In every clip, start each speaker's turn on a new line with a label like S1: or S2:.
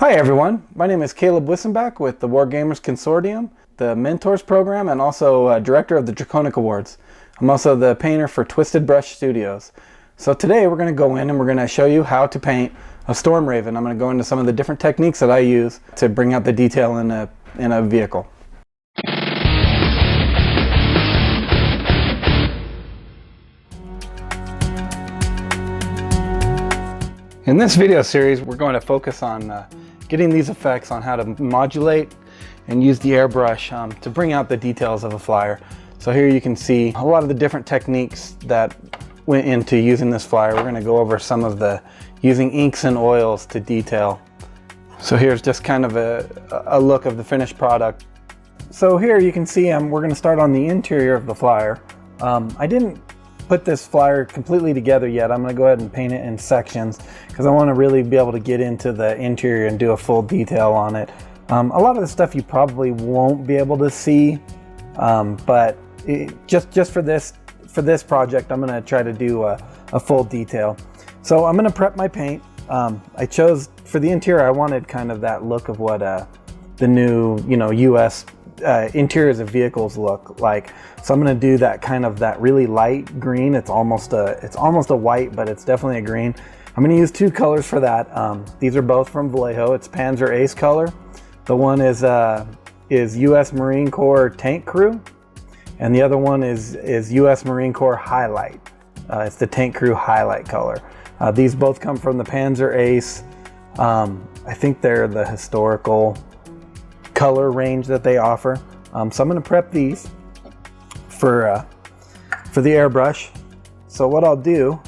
S1: Hi everyone, my name is Caleb Wissenback with the Wargamers Consortium, the Mentors program, and also director of the Draconic Awards. I'm also the painter for Twisted Brush Studios. So today we're going to go in and we're going to show you how to paint a Stormraven. I'm going to go into some of the different techniques that I use to bring out the detail in a vehicle. In this video series, we're going to focus on getting these effects on how to modulate and use the airbrush to bring out the details of a flyer. So here you can see a lot of the different techniques that went into using this flyer. We're going to go over some of the using inks and oils to detail. So here's just kind of a look of the finished product. So here you can see we're going to start on the interior of the flyer. I didn't put this flyer completely together yet. I'm going to go ahead and paint it in sections because I want to really be able to get into the interior and do a full detail on it. A lot of the stuff you probably won't be able to see, but just for this project, I'm going to try to do a full detail. So I'm going to prep my paint. I chose for the interior, I wanted kind of that look of what the new, US interiors of vehicles look like. So I'm going to do that really light green. It's almost a white, but it's definitely a green. I'm going to use two colors for that. These are both from Vallejo. It's Panzer Ace color. The one is US Marine Corps Tank Crew, and the other one is US Marine Corps Highlight. It's the Tank Crew Highlight color. These both come from the Panzer Ace. I think they're the historical color range that they offer. So I'm going to prep these for the airbrush. So what I'll do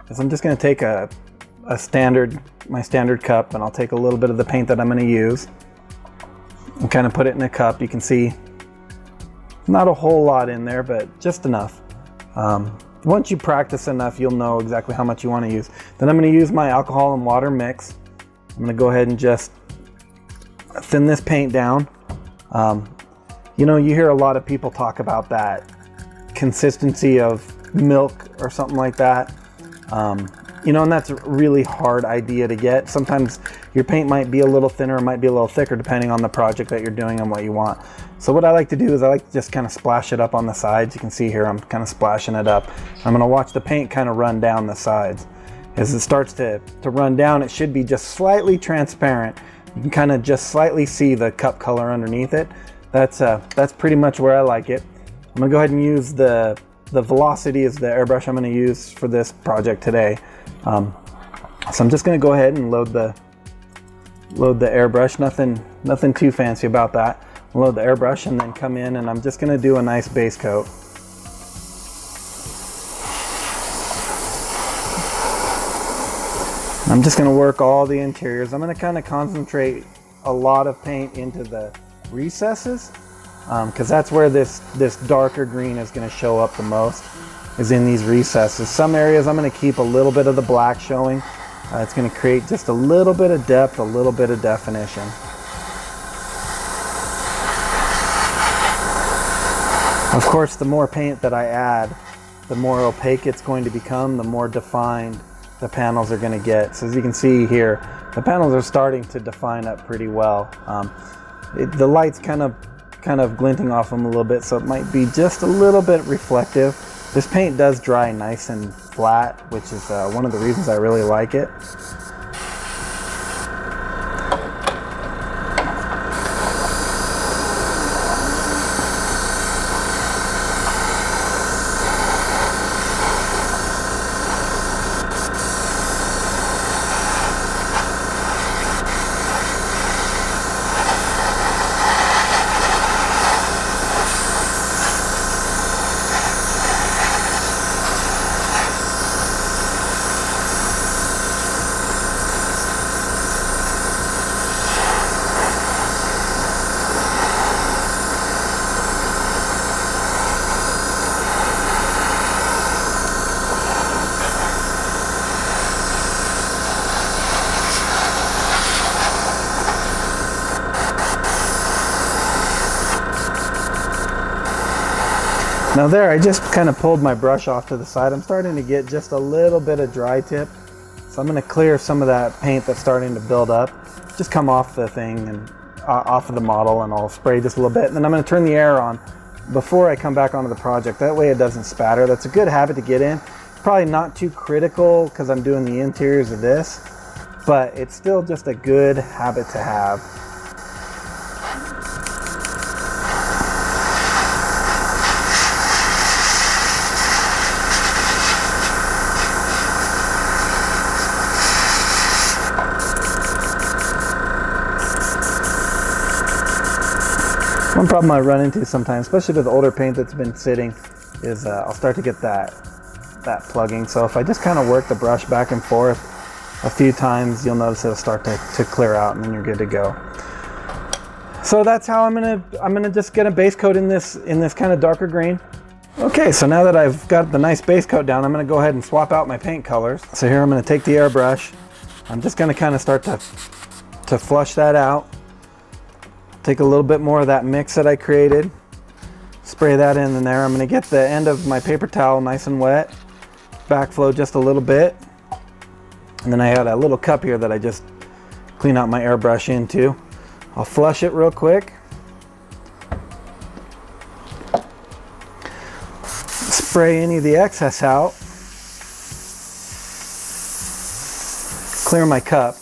S1: is I'm just going to take my standard cup, and I'll take a little bit of the paint that I'm going to use and kind of put it in a cup. You can see not a whole lot in there, but just enough. Once you practice enough, you'll know exactly how much you want to use. Then I'm going to use my alcohol and water mix. I'm going to go ahead and just thin this paint down. You hear a lot of people talk about that consistency of milk or something like that. And that's a really hard idea to get. Sometimes your paint might be a little thinner, it might be a little thicker depending on the project that you're doing and what you want. So what I like to do is I like to just kind of splash it up on the sides. You can see here I'm kind of splashing it up. I'm going to watch the paint kind of run down the sides. As it starts to run down, it should be just slightly transparent. You can kind of just slightly see the cup color underneath it. That's pretty much where I like it. I'm going to go ahead and use the Velocity is the airbrush I'm going to use for this project today. So I'm just going to go ahead and load the airbrush. Nothing too fancy about that. Load the airbrush and then come in, and I'm just going to do a nice base coat. I'm just going to work all the interiors. I'm going to kind of concentrate a lot of paint into the recesses because that's where this darker green is going to show up the most, is in these recesses. Some areas I'm going to keep a little bit of the black showing. It's going to create just a little bit of depth, a little bit of definition. Of course, the more paint that I add, the more opaque it's going to become, the more defined the panels are going to get. So as you can see here, the panels are starting to define up pretty well. The light's kind of glinting off them a little bit, so it might be just a little bit reflective. This paint does dry nice and flat, which is one of the reasons I really like it. Now there, I just kind of pulled my brush off to the side. I'm starting to get just a little bit of dry tip. So I'm going to clear some of that paint that's starting to build up. just come off the thing and off of the model, and I'll spray just a little bit, and then I'm going to turn the air on before I come back onto the project. That way it doesn't spatter. That's a good habit to get in. Probably not too critical because I'm doing the interiors of this, but it's still just a good habit to have. One problem I run into sometimes, especially with older paint that's been sitting, is I'll start to get that plugging. So if I just kind of work the brush back and forth a few times, you'll notice it'll start to clear out, and then you're good to go. So that's how I'm gonna just get a base coat in this kind of darker green. Okay, so now that I've got the nice base coat down, I'm gonna go ahead and swap out my paint colors. So here I'm gonna take the airbrush. I'm just gonna kind of start to flush that out. Take a little bit more of that mix that I created, spray that in there. I'm going to get the end of my paper towel nice and wet, backflow just a little bit, and then I got a little cup here that I just clean out my airbrush into. I'll flush it real quick, spray any of the excess out, clear my cup.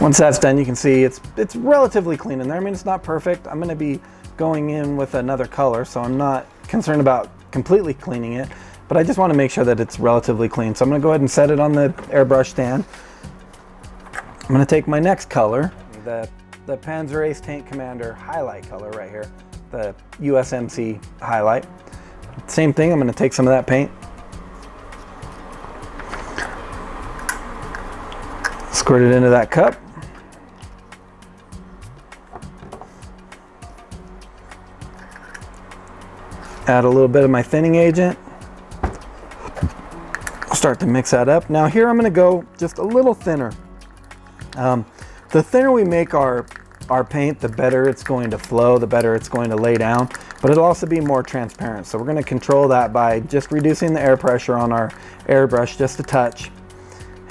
S1: Once that's done, you can see it's relatively clean in there. I mean, it's not perfect. I'm going to be going in with another color, so I'm not concerned about completely cleaning it, but I just want to make sure that it's relatively clean. So I'm going to go ahead and set it on the airbrush stand. I'm going to take my next color, the Panzer Ace Tank Commander highlight color right here, the USMC highlight. Same thing, I'm going to take some of that paint, squirt it into that cup. Add a little bit of my thinning agent. Start to mix that up. Now here I'm going to go just a little thinner. The thinner we make our paint, the better it's going to flow, the better it's going to lay down, but it'll also be more transparent. So we're going to control that by just reducing the air pressure on our airbrush just a touch.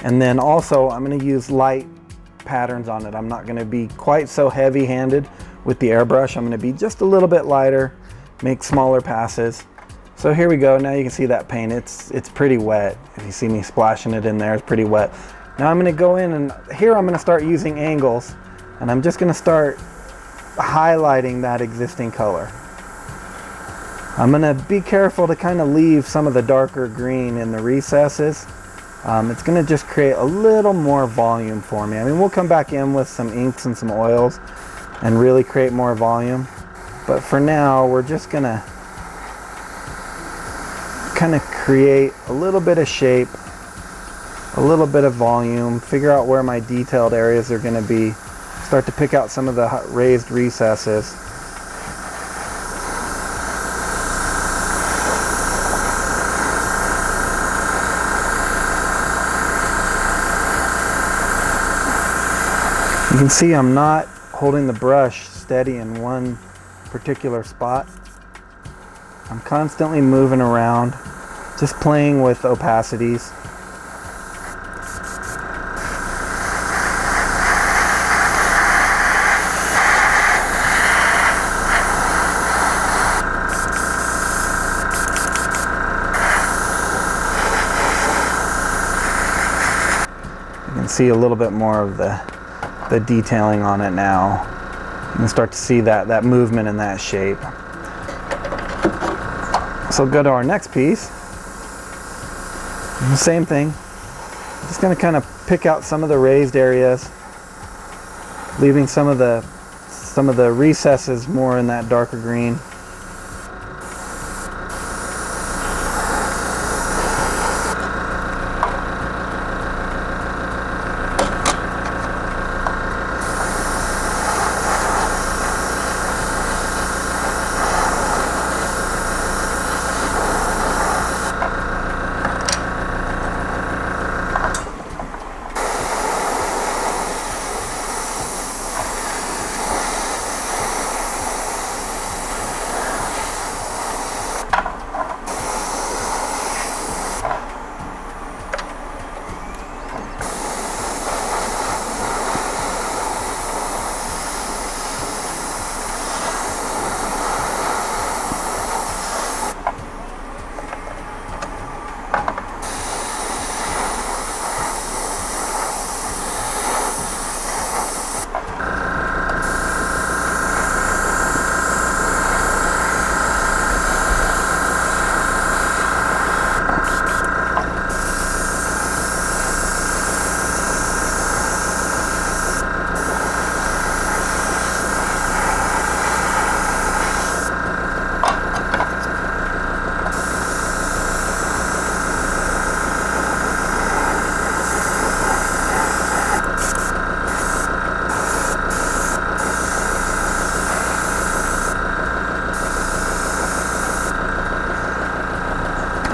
S1: And then also I'm going to use light patterns on it. I'm not going to be quite so heavy-handed with the airbrush. I'm going to be just a little bit lighter, make smaller passes. So here we go. Now you can see that paint. It's pretty wet. If you see me splashing it in there, it's pretty wet. Now I'm going to go in, and here I'm going to start using angles, and I'm just going to start highlighting that existing color. I'm going to be careful to kind of leave some of the darker green in the recesses. It's going to just create a little more volume for me. I mean, we'll come back in with some inks and some oils and really create more volume. But for now, we're just going to kind of create a little bit of shape, a little bit of volume, figure out where my detailed areas are going to be, start to pick out some of the raised recesses. You can see I'm not holding the brush steady in one particular spot. I'm constantly moving around, just playing with opacities. You can see a little bit more of the detailing on it now. You can start to see that movement and that shape. So go to our next piece. The same thing. I'm just going to kind of pick out some of the raised areas, leaving some of the recesses more in that darker green.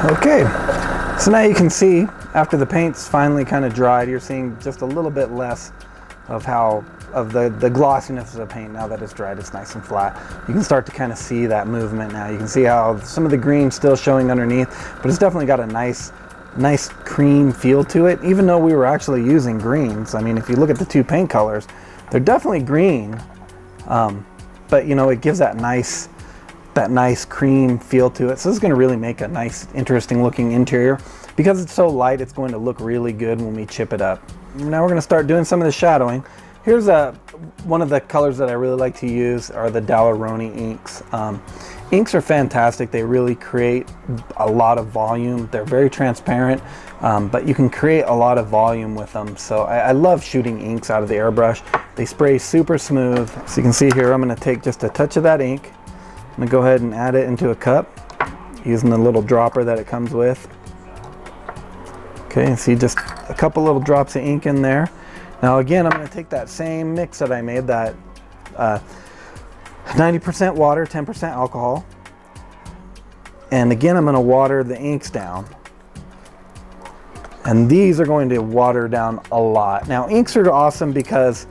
S1: Okay, so now you can see after the paint's finally kind of dried, you're seeing just a little bit less of the glossiness of the paint. Now that it's dried, it's nice and flat. You can start to kind of see that movement now. You can see how some of the green's still showing underneath, but it's definitely got a nice cream feel to it, even though we were actually using greens. I mean, if you look at the two paint colors, they're definitely green, but you know, it gives that nice cream feel to it. So this is going to really make a nice, interesting looking interior. Because it's so light, it's going to look really good when we chip it up. Now we're going to start doing some of the shadowing. Here's one of the colors that I really like to use are the Daler-Rowney inks. Inks are fantastic. They really create a lot of volume. They're very transparent, but you can create a lot of volume with them. So I love shooting inks out of the airbrush. They spray super smooth. So you can see here, I'm going to take just a touch of that ink. I'm going to go ahead and add it into a cup using the little dropper that it comes with. Okay, see just a couple little drops of ink in there. Now again, I'm going to take that same mix that I made, that 90% water, 10% alcohol. And again, I'm going to water the inks down. And these are going to water down a lot. Now inks are awesome because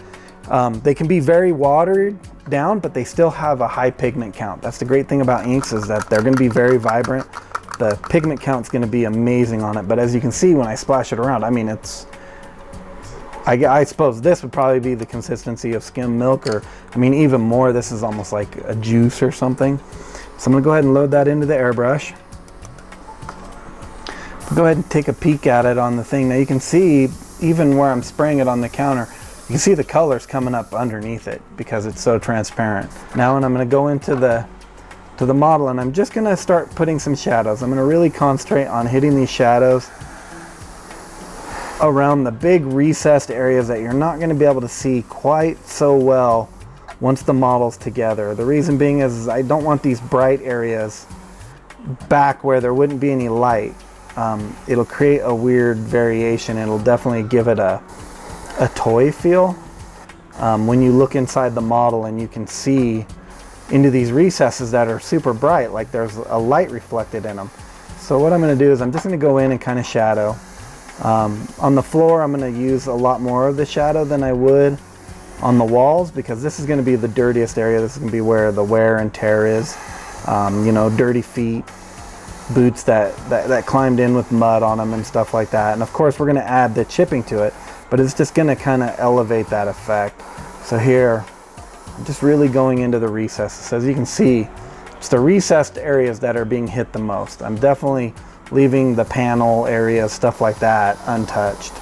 S1: they can be very watered down, but they still have a high pigment count. That's the great thing about inks, is that they're going to be very vibrant. The pigment count's going to be amazing on it, but as you can see when I splash it around, I mean, I suppose this would probably be the consistency of skim milk, or I mean even more, this is almost like a juice or something. So I'm going to go ahead and load that into the airbrush. Go ahead and take a peek at it on the thing. Now you can see, even where I'm spraying it on the counter, you can see the colors coming up underneath it because it's so transparent. Now when I'm going to go into the model, and I'm just going to start putting some shadows. I'm going to really concentrate on hitting these shadows around the big recessed areas that you're not going to be able to see quite so well once the model's together. The reason being is I don't want these bright areas back where there wouldn't be any light. It'll create a weird variation. It'll definitely give it a toy feel. When you look inside the model and you can see into these recesses that are super bright, like there's a light reflected in them. So what I'm going to do is I'm just going to go in and kind of shadow. On the floor, I'm going to use a lot more of the shadow than I would on the walls, because this is going to be the dirtiest area. This is going to be where the wear and tear is. You know, dirty feet, boots that climbed in with mud on them and stuff like that. And of course we're going to add the chipping to it, but it's just going to kind of elevate that effect. So here, I'm just really going into the recesses. As you can see, it's the recessed areas that are being hit the most. I'm definitely leaving the panel areas, stuff like that, untouched.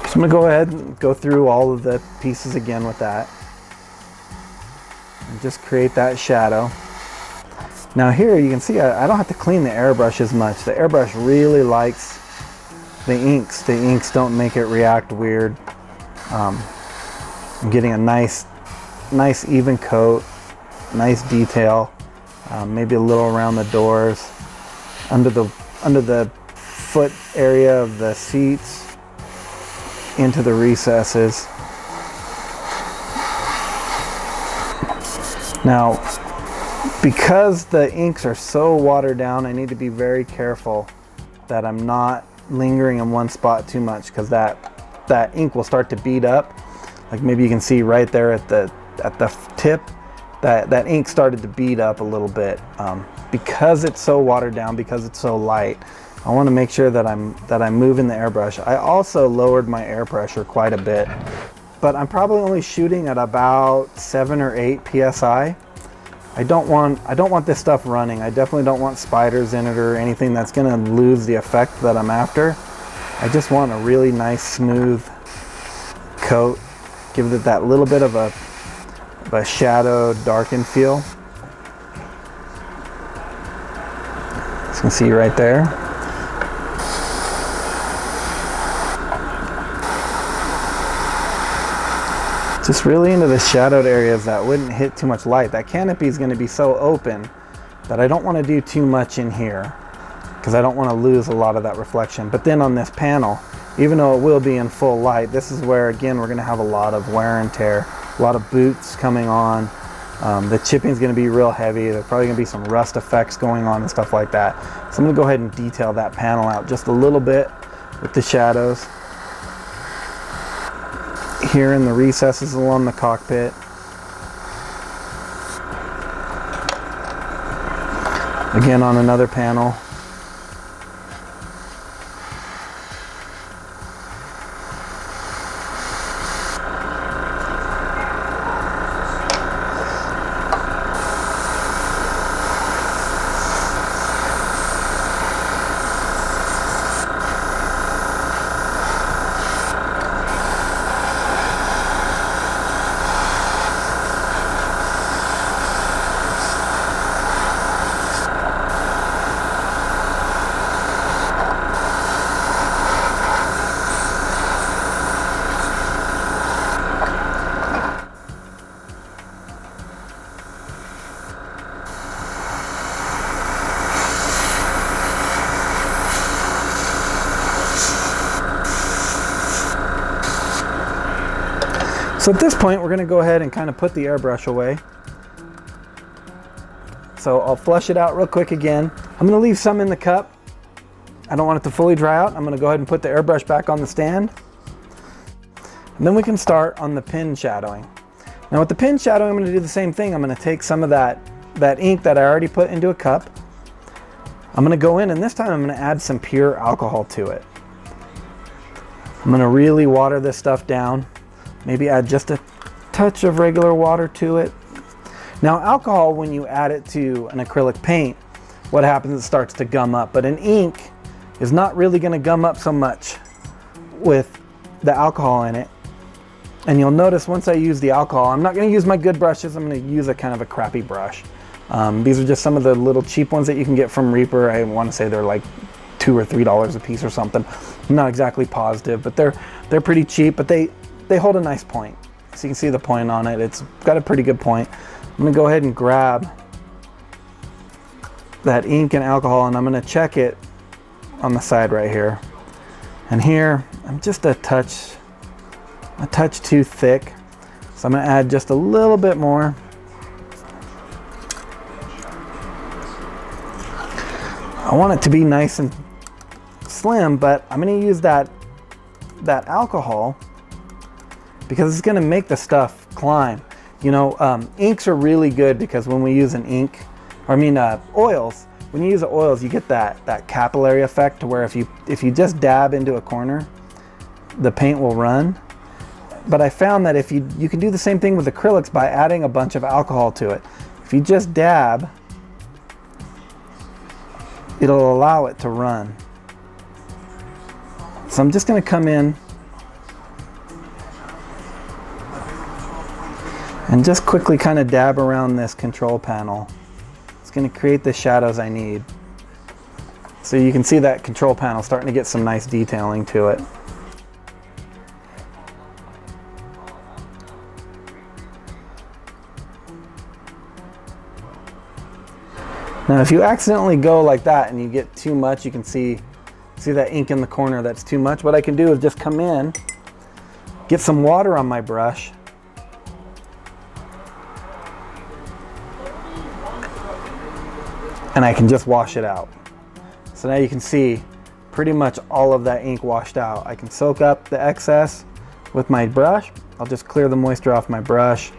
S1: So I'm going to go ahead and go through all of the pieces again with that. And just create that shadow. Now here you can see I don't have to clean the airbrush as much. The airbrush really likes the inks. The inks don't make it react weird. I'm getting a nice even coat, nice detail, maybe a little around the doors, under the foot area of the seats, into the recesses. Now, because the inks are so watered down, I need to be very careful that I'm not lingering in one spot too much, because that ink will start to bead up. Like maybe you can see right there at the tip, that ink started to bead up a little bit. Because it's so watered down, because it's so light, I want to make sure that I'm moving the airbrush. I also lowered my air pressure quite a bit, but I'm probably only shooting at about 7 or 8 psi. I don't want this stuff running. I definitely don't want spiders in it or anything that's going to lose the effect that I'm after. I just want a really nice smooth coat, give it that little bit of a shadow darkened feel. As you can see right there. Just really into the shadowed areas that wouldn't hit too much light. That canopy is going to be so open that I don't want to do too much in here, because I don't want to lose a lot of that reflection. But then on this panel, even though it will be in full light, this is where again we're going to have a lot of wear and tear, a lot of boots coming on, The chipping is going to be real heavy. There's probably going to be some rust effects going on and stuff like that. So I'm going to go ahead and detail that panel out just a little bit with the shadows. Here in the recesses along the cockpit. Again on another panel. So at this point, we're going to go ahead and kind of put the airbrush away. So I'll flush it out real quick again. I'm going to leave some in the cup. I don't want it to fully dry out. I'm going to go ahead and put the airbrush back on the stand. And then we can start on the pin shadowing. Now with the pin shadowing, I'm going to do the same thing. I'm going to take some of that ink that I already put into a cup. I'm going to go in, and this time I'm going to add some pure alcohol to it. I'm going to really water this stuff down. Maybe add just a touch of regular water to it. Now alcohol, when you add it to an acrylic paint, what happens is it starts to gum up. But an ink is not really going to gum up so much with the alcohol in it. And you'll notice once I use the alcohol, I'm not going to use my good brushes. I'm going to use a kind of a crappy brush. These are just some of the little cheap ones that you can get from Reaper. I want to say they're like $2 or $3 a piece or something. I'm not exactly positive, but they're pretty cheap, but they hold a nice point. So you can see the point on it. It's got a pretty good point. I'm going to go ahead and grab that ink and alcohol, and I'm going to check it on the side right here. And here, I'm just a touch too thick. So I'm going to add just a little bit more. I want it to be nice and slim, but I'm going to use that alcohol because it's going to make the stuff climb. You know, inks are really good because when we use an ink, oils, when you use the oils, you get that capillary effect to where if you just dab into a corner, the paint will run. But I found that if you can do the same thing with acrylics by adding a bunch of alcohol to it. If you just dab, it'll allow it to run. So I'm just going to come in and just quickly kind of dab around this control panel. It's going to create the shadows I need. So you can see that control panel starting to get some nice detailing to it. Now if you accidentally go like that and you get too much, you can see that ink in the corner that's too much. What I can do is just come in, get some water on my brush, and I can just wash it out. So now you can see pretty much all of that ink washed out. I can soak up the excess with my brush. I'll just clear the moisture off my brush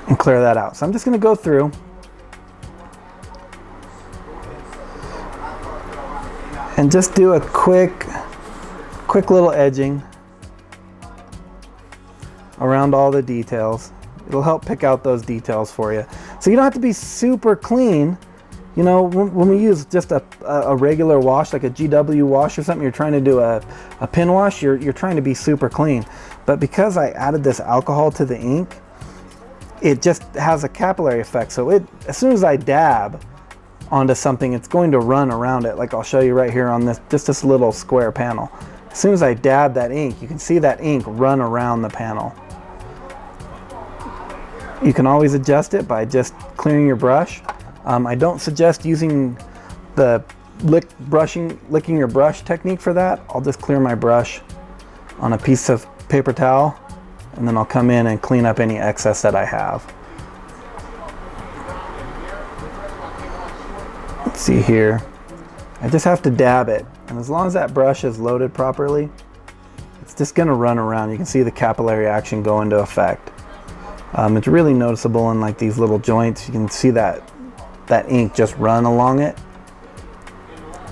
S1: and clear that out. So I'm just going to go through and just do a quick little edging around all the details. It'll help pick out those details for you. So you don't have to be super clean. You know, when we use just a regular wash, like a GW wash or something, you're trying to do a pin wash, you're trying to be super clean. But because I added this alcohol to the ink, it just has a capillary effect. So as soon as I dab onto something, it's going to run around it. Like I'll show you right here on this little square panel. As soon as I dab that ink, you can see that ink run around the panel. You can always adjust it by just clearing your brush. I don't suggest using the licking your brush technique for that. I'll just clear my brush on a piece of paper towel and then I'll come in and clean up any excess that I have. Let's see here. I just have to dab it, and as long as that brush is loaded properly, it's just gonna run around. You can see the capillary action go into effect. It's really noticeable in like these little joints. You can see that ink just run along it.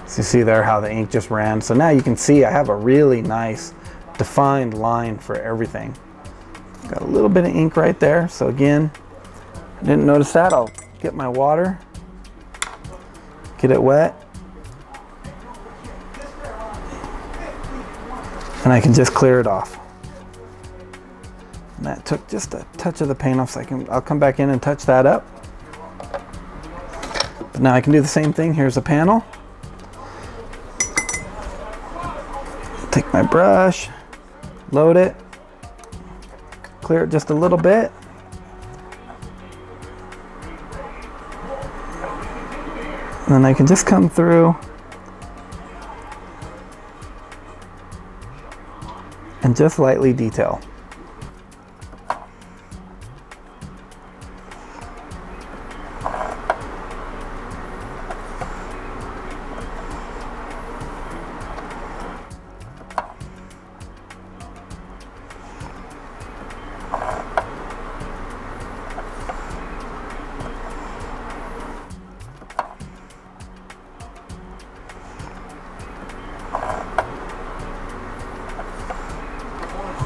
S1: So you see there how the ink just ran. So now you can see I have a really nice defined line for everything. Got a little bit of ink right there. So again, I didn't notice that. I'll get my water, get it wet, and I can just clear it off. And that took just a touch of the paint off, so I'll come back in and touch that up. But now I can do the same thing. Here's a panel. Take my brush, load it, clear it just a little bit. And then I can just come through and just lightly detail.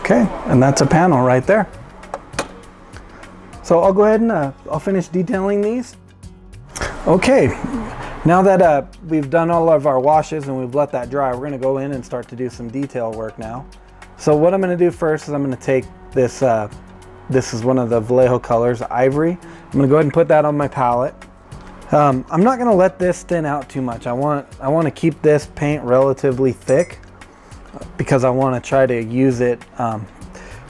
S1: Okay, and that's a panel right there. So I'll go ahead and I'll finish detailing these. Okay, now that we've done all of our washes and we've let that dry, we're going to go in and start to do some detail work now. So what I'm going to do first is I'm going to take this, this is one of the Vallejo colors, Ivory. I'm going to go ahead and put that on my palette. I'm not going to let this thin out too much. I want to keep this paint relatively thick, because I want to try to use it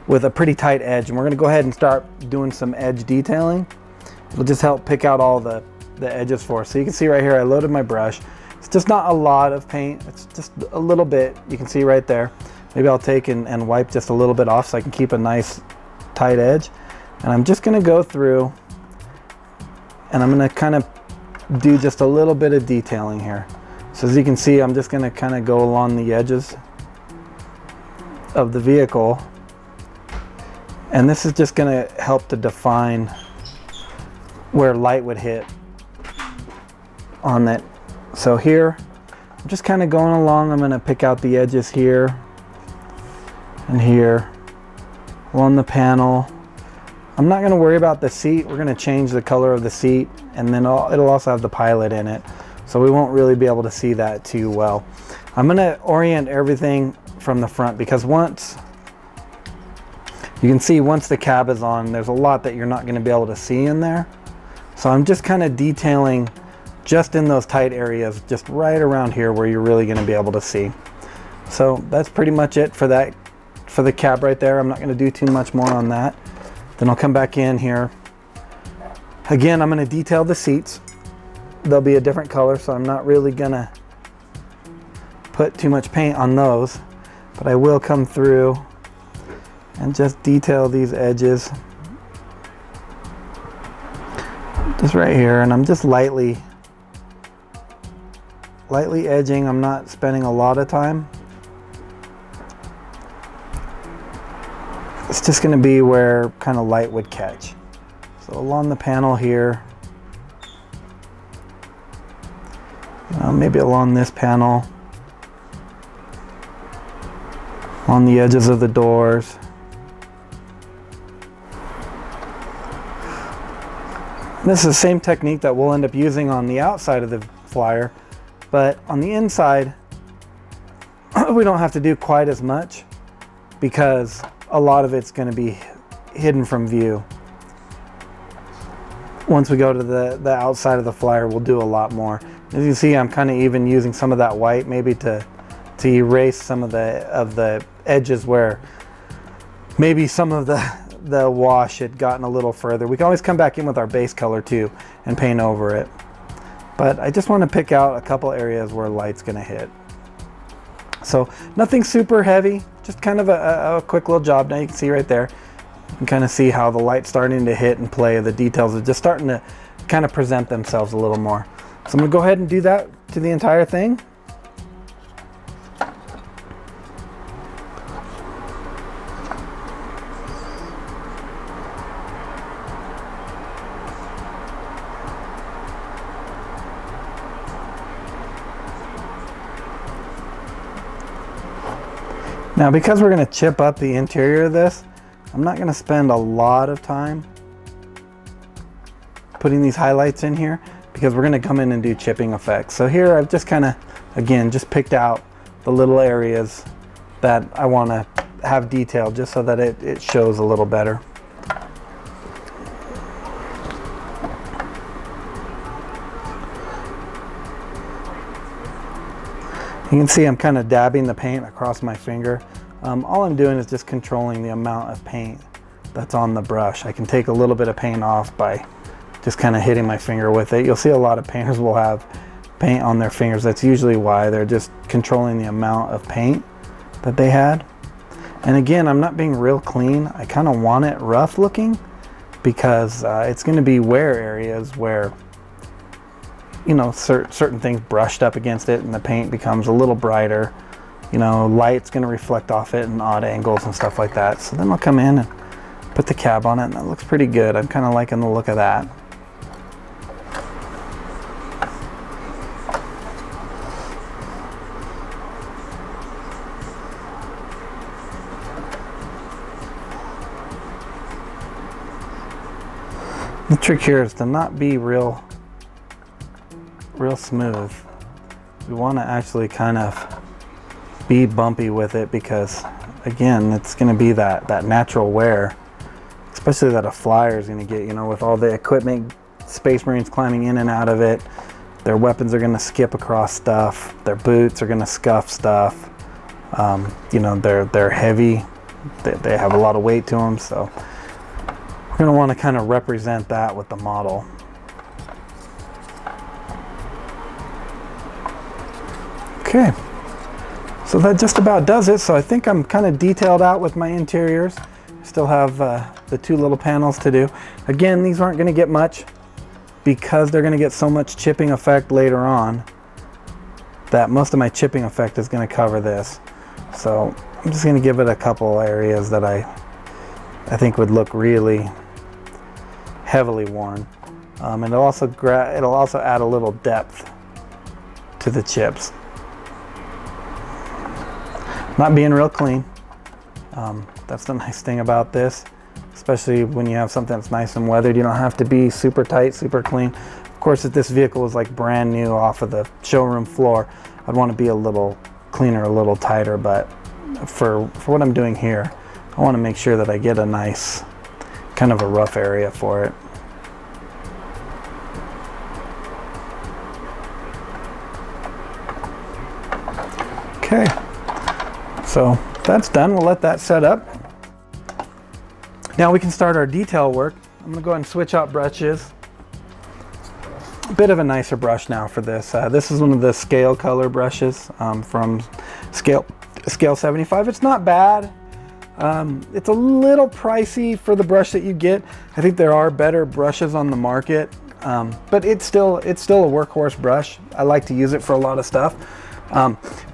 S1: with a pretty tight edge. And we're going to go ahead and start doing some edge detailing. It'll just help pick out all the edges for us. So you can see right here, I loaded my brush. It's just not a lot of paint. It's just a little bit. You can see right there. Maybe I'll take and wipe just a little bit off so I can keep a nice tight edge. And I'm just going to go through and I'm going to kind of do just a little bit of detailing here. So as you can see, I'm just going to kind of go along the edges of the vehicle, and this is just going to help to define where light would hit on that. So here I'm just kind of going along. I'm going to pick out the edges here and here along the panel. I'm not going to worry about the seat. We're going to change the color of the seat, and then it'll also have the pilot in it, so we won't really be able to see that too well. I'm going to orient everything from the front, because once you can see, once the cab is on, there's a lot that you're not going to be able to see in there. So I'm just kind of detailing just in those tight areas, just right around here where you're really going to be able to see. So that's pretty much it for that, for the cab right there. I'm not going to do too much more on that. Then I'll come back in here. Again, I'm going to detail the seats. They'll be a different color, so I'm not really going to put too much paint on those. But I will come through and just detail these edges just right here, and I'm just lightly edging. I'm not spending a lot of time. It's just going to be where kind of light would catch. So along the panel here, maybe along this panel, on the edges of the doors. This is the same technique that we'll end up using on the outside of the flyer, but on the inside we don't have to do quite as much because a lot of it's going to be hidden from view. Once we go to the outside of the flyer, we'll do a lot more. As you can see, I'm kind of even using some of that white maybe to erase some of the edges where maybe some of the wash had gotten a little further. We can always come back in with our base color too and paint over it. But I just want to pick out a couple areas where light's going to hit. So nothing super heavy, just kind of a quick little job. Now you can see right there. You can kind of see how the light's starting to hit and play. The details are just starting to kind of present themselves a little more. So I'm gonna go ahead and do that to the entire thing. Now, because we're going to chip up the interior of this, I'm not going to spend a lot of time putting these highlights in here, because we're going to come in and do chipping effects. So here I've just kind of, again, just picked out the little areas that I want to have detailed, just so that it shows a little better. You can see I'm kind of dabbing the paint across my finger. All I'm doing is just controlling the amount of paint that's on the brush. I can take a little bit of paint off by just kind of hitting my finger with it. You'll see a lot of painters will have paint on their fingers. That's usually why. They're just controlling the amount of paint that they had. And again, I'm not being real clean. I kind of want it rough looking, because it's going to be wear areas where, you know, certain things brushed up against it and the paint becomes a little brighter. You know, light's going to reflect off it in odd angles and stuff like that. So then I'll come in and put the cab on it, and that looks pretty good. I'm kind of liking the look of that. The trick here is to not be real smooth. We want to actually kind of be bumpy with it, because again, it's going to be that natural wear, especially that a flyer is going to get, you know, with all the equipment, Space Marines climbing in and out of it. Their weapons are going to skip across stuff. Their boots are going to scuff stuff. You know, they're heavy. They have a lot of weight to them, so we're going to want to kind of represent that with the model. Okay, so that just about does it. So I think I'm kind of detailed out with my interiors. Still have the two little panels to do. Again, these aren't going to get much, because they're going to get so much chipping effect later on that most of my chipping effect is going to cover this. So I'm just going to give it a couple areas that I think would look really heavily worn. And it'll also add a little depth to the chips. Not being real clean. That's the nice thing about this, especially when you have something that's nice and weathered. You don't have to be super tight, super clean. Of course, if this vehicle was like brand new off of the showroom floor, I'd want to be a little cleaner, a little tighter, but for what I'm doing here, I want to make sure that I get a nice kind of a rough area for it. Okay, so that's done. We'll let that set up. Now we can start our detail work. I'm going to go ahead and switch out brushes. A bit of a nicer brush now for this. This is one of the scale color brushes from Scale 75. It's not bad. It's a little pricey for the brush that you get. I think there are better brushes on the market, but it's still a workhorse brush. I like to use it for a lot of stuff.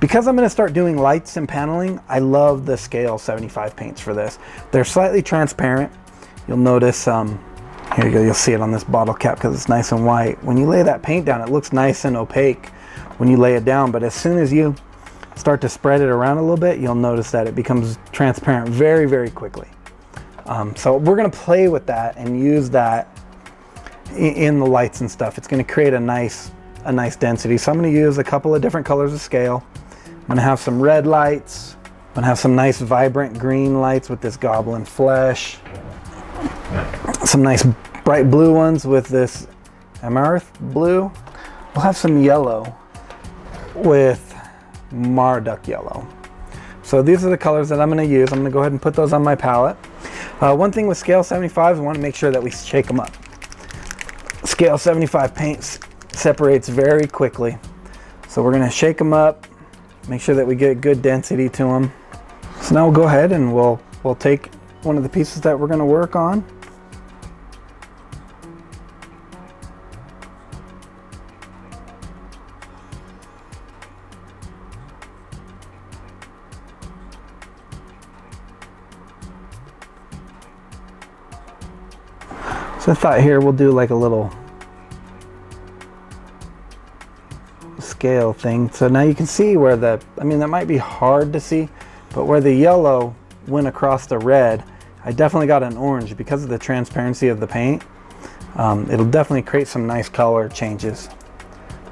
S1: Because I'm going to start doing lights and paneling, I love the Scale 75 paints for this. They're slightly transparent. You'll notice, here you go, you'll see it on this bottle cap because it's nice and white. When you lay that paint down, it looks nice and opaque when you lay it down, but as soon as you start to spread it around a little bit, you'll notice that it becomes transparent very, very quickly. So we're going to play with that and use that in the lights and stuff. It's going to create a nice density. So I'm going to use a couple of different colors of scale. I'm going to have some red lights. I'm going to have some nice vibrant green lights with this goblin flesh. Some nice bright blue ones with this Amarth blue. We'll have some yellow with Marduk yellow. So these are the colors that I'm going to use. I'm going to go ahead and put those on my palette. One thing with Scale 75 is I want to make sure that we shake them up. Scale 75 paints separates very quickly, so we're going to shake them up, make sure that we get good density to them. So now we'll go ahead and we'll take one of the pieces that we're going to work on. So I thought here we'll do like a little scale thing. So now you can see where the, I mean, that might be hard to see, but where the yellow went across the red, I definitely got an orange because of the transparency of the paint. It'll definitely create some nice color changes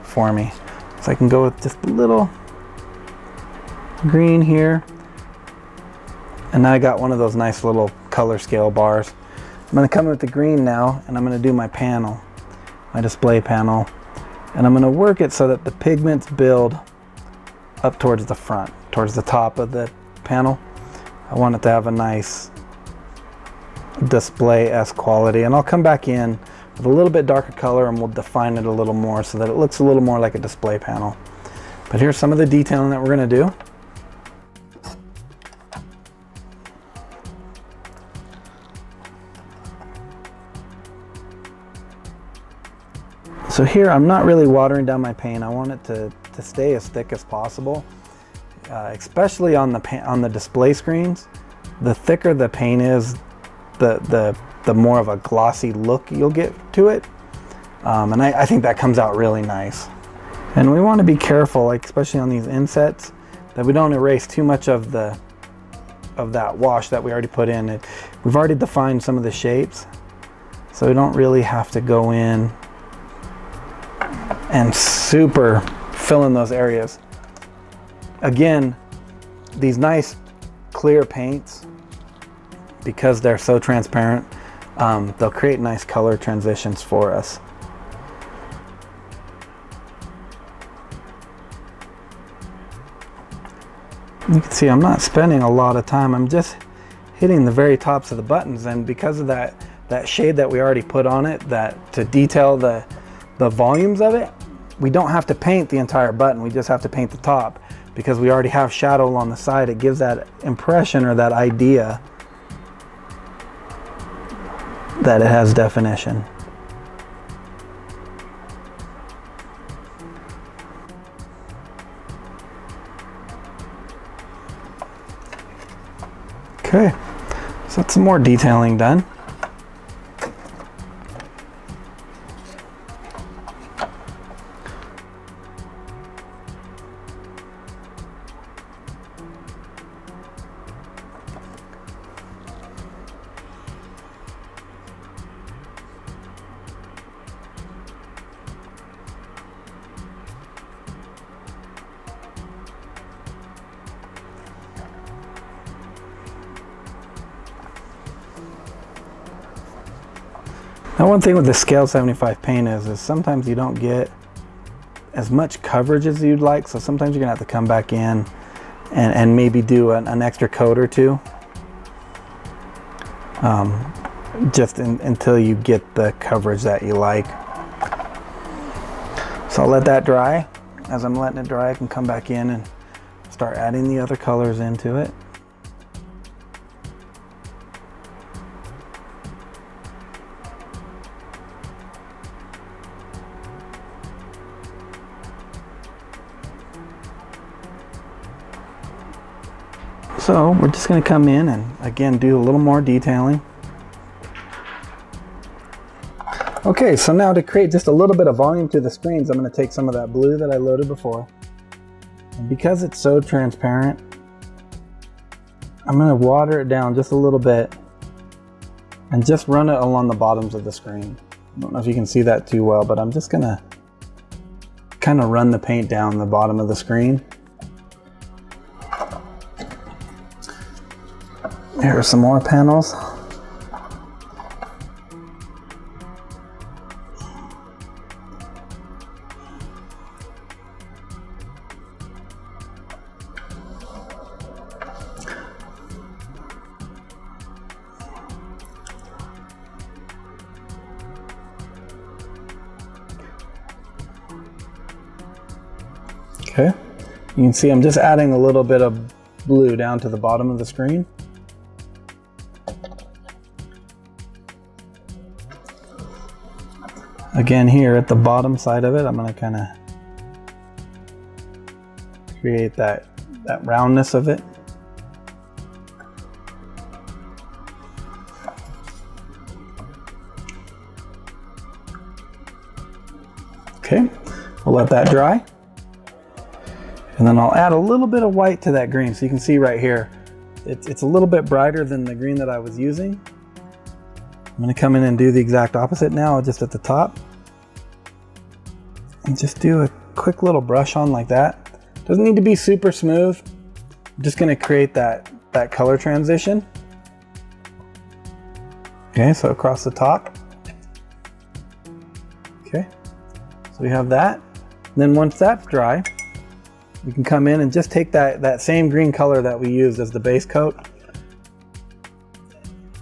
S1: for me. So I can go with just a little green here. And now I got one of those nice little color scale bars. I'm going to come with the green now, and I'm going to do my panel, my display panel. And I'm going to work it so that the pigments build up towards the front, towards the top of the panel. I want it to have a nice display-esque quality. And I'll come back in with a little bit darker color and we'll define it a little more so that it looks a little more like a display panel. But here's some of the detailing that we're going to do. So here I'm not really watering down my paint. I want it to stay as thick as possible, especially on the display screens. The thicker the paint is, the more of a glossy look you'll get to it, and I think that comes out really nice. And we want to be careful, like especially on these insets, that we don't erase too much of that wash that we already put in. We've already defined some of the shapes, so we don't really have to go in and super fill in those areas. Again, these nice clear paints, because they're so transparent, they'll create nice color transitions for us. You can see I'm not spending a lot of time. I'm just hitting the very tops of the buttons, and because of that shade that we already put on it, that to detail the volumes of it, we don't have to paint the entire button. We just have to paint the top because we already have shadow on the side. It gives that impression or that idea that it has definition. Okay, so that's some more detailing done. Now, one thing with the scale 75 paint is sometimes you don't get as much coverage as you'd like, so sometimes you're gonna have to come back in and maybe do an extra coat or two, until you get the coverage that you like. So I'll let that dry. As I'm letting it dry, I can come back in and start adding the other colors into it. So we're just going to come in and again do a little more detailing. Okay, so now to create just a little bit of volume to the screens, I'm going to take some of that blue that I loaded before. And because it's so transparent, I'm going to water it down just a little bit and just run it along the bottoms of the screen. I don't know if you can see that too well, but I'm just going to kind of run the paint down the bottom of the screen. Here are some more panels. Okay, you can see I'm just adding a little bit of blue down to the bottom of the screen. Again, here at the bottom side of it, I'm going to kind of create that roundness of it. Okay, we'll let that dry. And then I'll add a little bit of white to that green. So you can see right here, it's a little bit brighter than the green that I was using. I'm going to come in and do the exact opposite now, just at the top. And just do a quick little brush on like that. Doesn't need to be super smooth. I'm just going to create that color transition. Okay, so across the top. Okay, so we have that. And then once that's dry, we can come in and just take that same green color that we used as the base coat.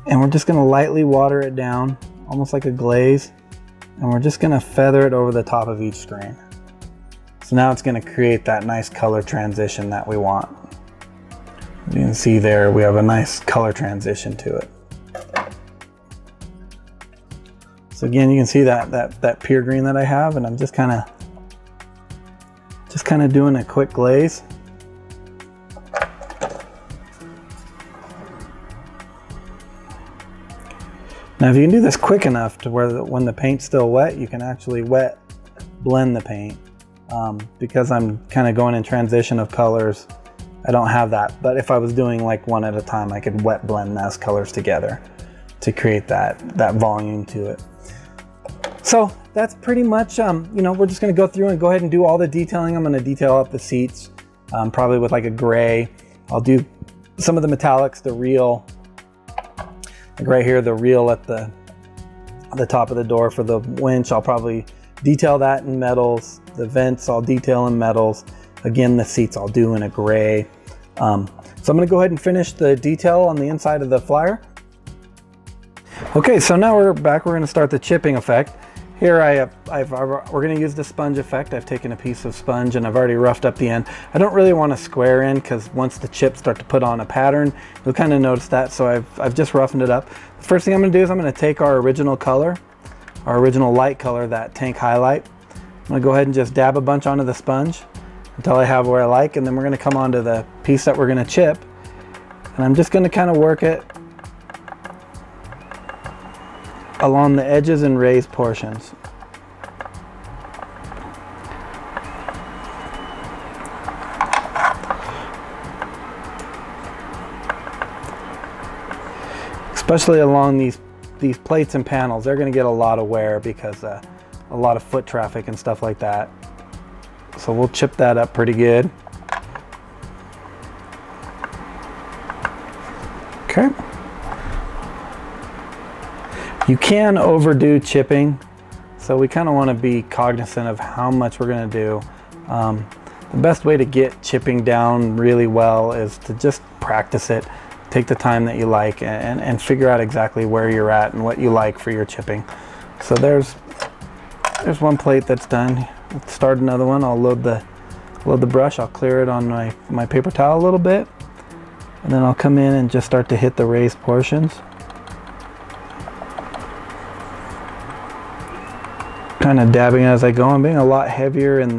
S1: And we're just going to lightly water it down, almost like a glaze. And we're just going to feather it over the top of each screen. So now it's going to create that nice color transition that we want. You can see there we have a nice color transition to it. So again, you can see that pure green that I have, and I'm just kind of doing a quick glaze. Now if you can do this quick enough to where when the paint's still wet, you can actually wet blend the paint. Because I'm kind of going in transition of colors, I don't have that. But if I was doing like one at a time, I could wet blend those colors together to create that volume to it. So that's pretty much, you know, we're just going to go through and go ahead and do all the detailing. I'm going to detail up the seats, probably with like a gray. I'll do some of the metallics, the reel, like right here, the reel at the top of the door for the winch. I'll probably detail that in metals. The vents I'll detail in metals. Again, the seats I'll do in a gray. So I'm going to go ahead and finish the detail on the inside of the flyer. Okay, so now we're back. We're going to start the chipping effect. Here we're going to use the sponge effect. I've taken a piece of sponge and I've already roughed up the end. I don't really want to square in because once the chips start to put on a pattern, you'll kind of notice that. So I've just roughened it up. The first thing I'm going to do is I'm going to take our original color, our original light color, that tank highlight. I'm going to go ahead and just dab a bunch onto the sponge until I have where I like, and then we're going to come onto the piece that we're going to chip, and I'm just going to kind of work it along the edges and raised portions. Especially along these plates and panels, they're going to get a lot of wear because a lot of foot traffic and stuff like that. So we'll chip that up pretty good. Okay. You can overdo chipping, so we kind of want to be cognizant of how much we're going to do. The best way to get chipping down really well is to just practice it. Take the time that you like and figure out exactly where you're at and what you like for your chipping. So there's one plate that's done. Let's start another one. I'll load the brush. I'll clear it on my paper towel a little bit, and then I'll come in and just start to hit the raised portions. Kind of dabbing as I go. I'm being a lot heavier in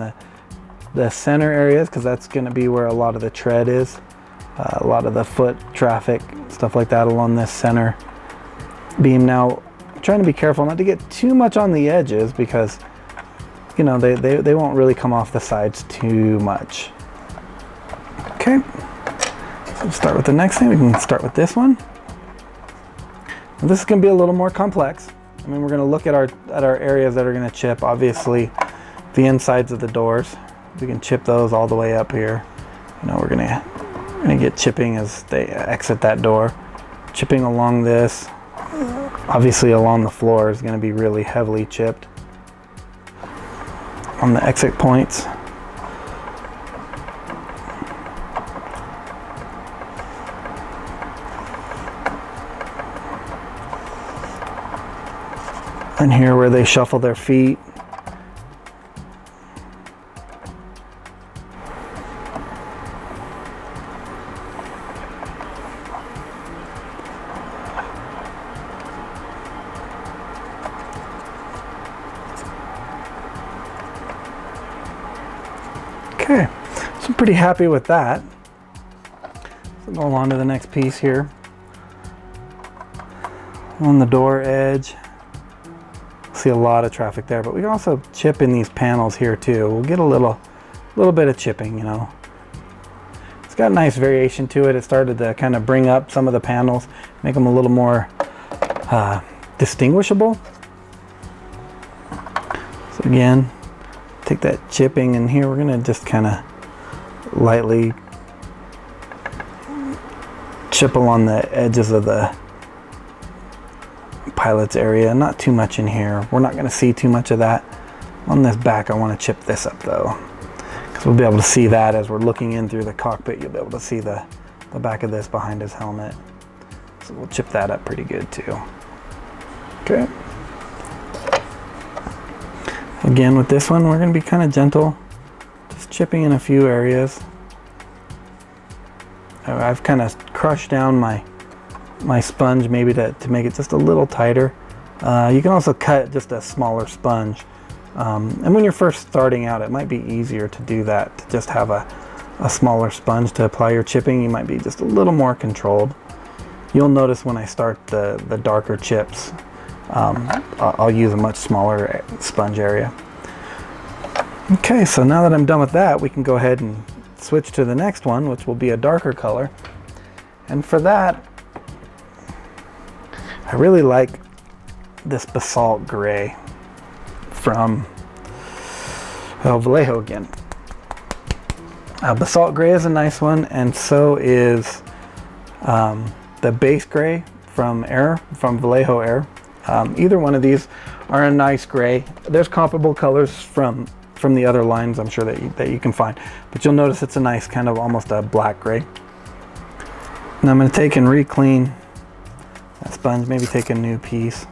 S1: the center areas because that's going to be where a lot of the tread is. A lot of the foot traffic, stuff like that along this center beam. Now, I'm trying to be careful not to get too much on the edges because, you know, they won't really come off the sides too much. Okay, so start with the next thing. We can start with this one. Now, this is going to be a little more complex. I mean, we're going to look at our areas that are going to chip. Obviously, the insides of the doors. We can chip those all the way up here. You know, we're going to get chipping as they exit that door. Chipping along this. Obviously, along the floor is going to be really heavily chipped. On the exit points. And here where they shuffle their feet. pretty happy with that. So go on to the next piece here. On the door edge. See a lot of traffic there, but we can also chip in these panels here too. We'll get a little bit of chipping, you know. It's got a nice variation to it. It started to kind of bring up some of the panels, make them a little more distinguishable. So again, take that chipping in here. We're gonna just kind of lightly chip along the edges of the pilot's area, not too much in here. We're not going to see too much of that. On this back, I want to chip this up though, because we'll be able to see that as we're looking in through the cockpit. You'll be able to see the back of this behind his helmet. So we'll chip that up pretty good too. Okay. Again, with this one, we're going to be kind of gentle, just chipping in a few areas. I've kind of crushed down my sponge maybe to make it just a little tighter. You can also cut just a smaller sponge. And when you're first starting out, it might be easier to do that, to just have a smaller sponge to apply your chipping. You might be just a little more controlled. You'll notice when I start the darker chips, I'll use a much smaller sponge area. Okay, so now that I'm done with that, we can go ahead and switch to the next one, which will be a darker color. And for that, I really like this basalt gray from Vallejo again. Basalt gray is a nice one, and so is the base gray from Vallejo Air. Either one of these are a nice gray. There's comparable colors from the other lines, I'm sure that you can find, but you'll notice it's a nice kind of almost a black gray. Now I'm going to take and re-clean that sponge, maybe take a new piece.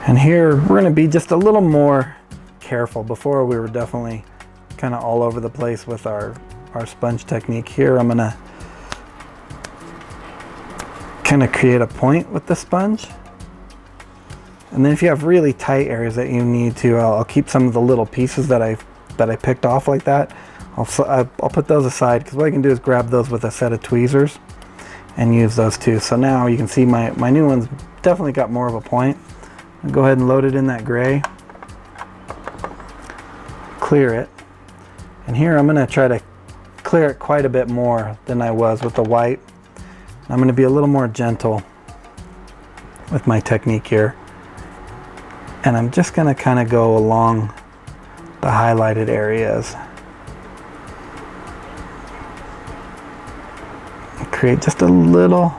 S1: And here we're going to be just a little more careful. Before we were definitely kind of all over the place with our sponge technique. Here I'm going to kind of create a point with the sponge. And then if you have really tight areas that you need to, I'll keep some of the little pieces that I picked off like that. I'll put those aside, because what I can do is grab those with a set of tweezers and use those too. So now you can see my new one's definitely got more of a point. I'll go ahead and load it in that gray. Clear it. And here I'm going to try to clear it quite a bit more than I was with the white. I'm going to be a little more gentle with my technique here. And I'm just going to kind of go along the highlighted areas. Create just a little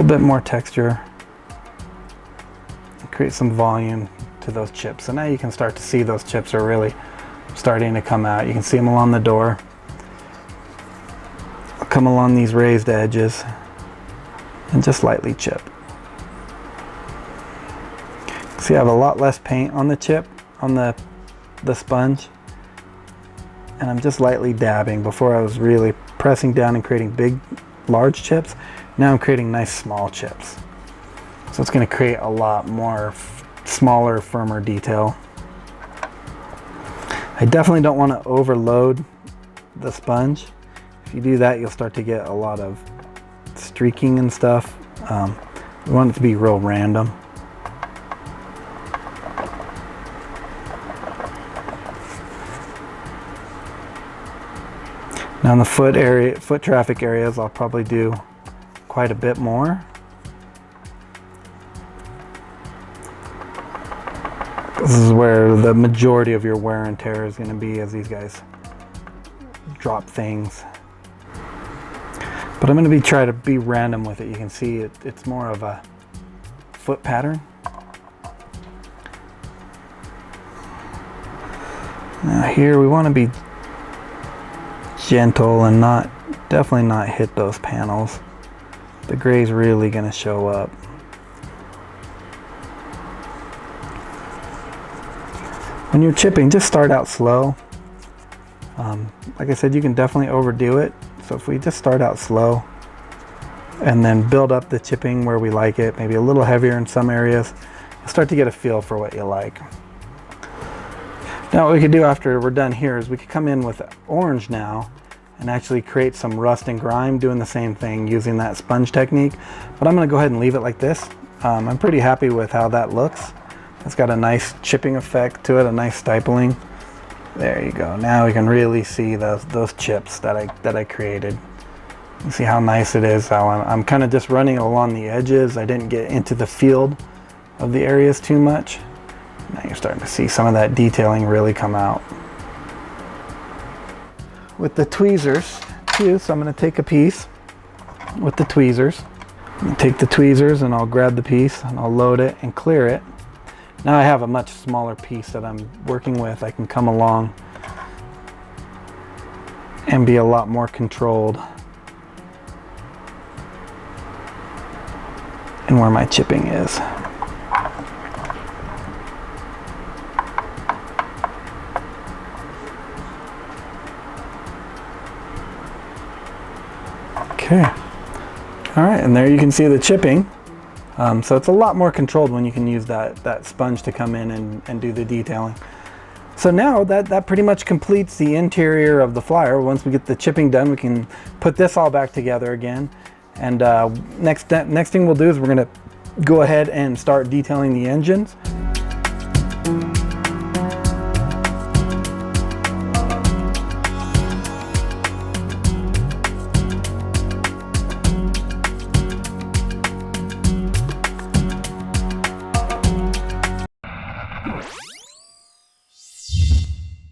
S1: bit more texture. Create some volume to those chips. So now you can start to see those chips are really starting to come out. You can see them along the door. I'll come along these raised edges and just lightly chip. See, I have a lot less paint on the chip, on the sponge, and I'm just lightly dabbing. Before I was really pressing down and creating big, large chips. Now I'm creating nice small chips. So it's going to create a lot more smaller, firmer detail. I definitely don't want to overload the sponge. If you do that, you'll start to get a lot of streaking and stuff. We want it to be real random. Now in the foot traffic areas, I'll probably do quite a bit more. This is where the majority of your wear and tear is going to be as these guys drop things. But I'm going to try to be random with it. You can see it's more of a foot pattern. Now here we want to be gentle and definitely not hit those panels. The gray's really going to show up. When you're chipping, just start out slow. Like I said, you can definitely overdo it. So if we just start out slow, and then build up the chipping where we like it, maybe a little heavier in some areas. You'll start to get a feel for what you like. Now what we could do after we're done here is we could come in with orange now and actually create some rust and grime doing the same thing using that sponge technique. But I'm going to go ahead and leave it like this. I'm pretty happy with how that looks. It's got a nice chipping effect to it, a nice stippling. There you go. Now we can really see those chips that I created. You see how nice it is, how I'm kind of just running along the edges. I didn't get into the field of the areas too much. Now you're starting to see some of that detailing really come out. With the tweezers too, so I'm going to take a piece with the tweezers. I'm going to take the tweezers and I'll grab the piece and I'll load it and clear it. Now I have a much smaller piece that I'm working with. I can come along and be a lot more controlled in where my chipping is. Okay, all right, and there you can see the chipping. So it's a lot more controlled when you can use that sponge to come in and do the detailing. So now that pretty much completes the interior of the flyer. Once we get the chipping done, we can put this all back together again. And next thing we'll do is we're gonna go ahead and start detailing the engines.